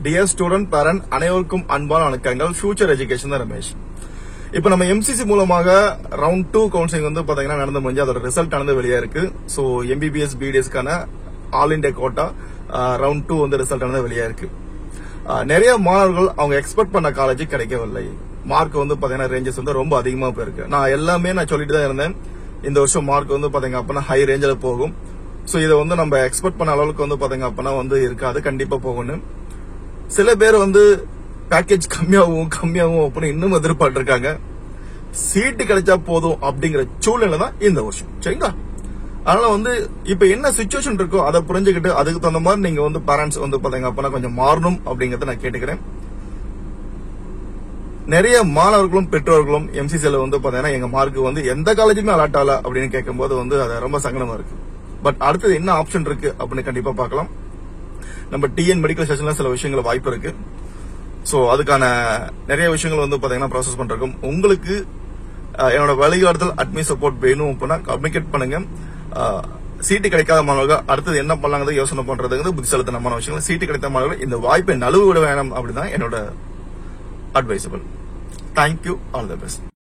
Dear student parent அனைவருக்கும் அன்பான வணக்கங்கள். ஃபியூச்சர் எஜுகேஷன் தான் ரமேஷ். இப்ப நம்ம எம்சிசி மூலமாக ரவுண்ட் 2 கவுன்சிலிங் வந்து பாத்தீங்கன்னா நடந்து முடிஞ்சு அதோட ரிசல்ட் ஆனது வெளியே இருக்கு. சோ எம்பிபிஎஸ் பிடிஎஸ்க்கான ஆல் இண்டியா கோட்டா ரவுண்ட் 2 வந்து ரிசல்ட் ஆனது வெளியே இருக்கு. நிறைய மாணவர்கள் அவங்க எக்ஸ்பெக்ட் பண்ண காலேஜ் கிடைக்கவில்லை. மார்க் வந்து பாத்தீங்கன்னா ரேஞ்சஸ் வந்து ரொம்ப அதிகமா போயிருக்கு. நான் சொல்லிட்டு தான் இருந்தேன், இந்த வருஷம் மார்க் வந்து பாத்தீங்க அப்படின்னா ஹை ரேஞ்சில் போகும். சோ இதை வந்து நம்ம எக்ஸ்பெக்ட் பண்ண அளவுக்கு வந்து பாத்தீங்க அப்படின்னா வந்து இருக்காது, கண்டிப்பா போகணும். சில பேர் வந்து பேக்கேஜ் கம்மியாகும் அப்படின்னு இன்னும் எதிர்பார்த்து இருக்காங்க. சீட்டு கிடைச்சா போதும் அப்படிங்கிற சூழ்நிலை தான் இந்த வருஷம். சரிங்களா? அதனால வந்து இப்ப என்ன சிச்சுவேஷன் இருக்கோ அதை புரிஞ்சுக்கிட்டு அதுக்கு தகுந்த மாதிரி நீங்க வந்து பேரண்ட்ஸ் வந்து பாத்தீங்க அப்படின்னா கொஞ்சம் மாறணும் அப்படிங்கறத நான் கேட்டுக்கிறேன். நிறைய மாணவர்களும் பெற்றோர்களும் எம்சிசில வந்து பாத்தீங்கன்னா எங்க மார்க் வந்து எந்த காலேஜுமே அலாட் ஆகல அப்படின்னு கேட்கும்போது வந்து அது ரொம்ப சங்கடமா இருக்கு. பட் அடுத்தது என்ன ஆப்ஷன் இருக்கு அப்படின்னு கண்டிப்பா பார்க்கலாம். நம்ம டிஎன் மெடிக்கல் ஸ்டேஷன்ல சில விஷயங்கள் வாய்ப்பு இருக்கு. சோ அதுக்கான நிறைய விஷயங்கள் வந்து பாத்தீங்கன்னா ப்ராசஸ் பண்றோம். உங்களுக்கு என்னோட வழிகாட்டுதல் அட்மின் சப்போர்ட் வேணும் அப்படின்னா கம்யூனிகேட் பண்ணுங்க. சீட்டு கிடைக்காத மாணவர்கள் அடுத்தது என்ன பண்ணலாங்கிறது யோசனை பண்றதுங்கிறது புத்திசாலித்தனமான விஷயங்கள். சீட்டு கிடைத்த மாணவர்கள் இந்த வாய்ப்பை நழுவ விட வேணாம் அப்படிதான் என்னோட advisable. Thank you, all the best.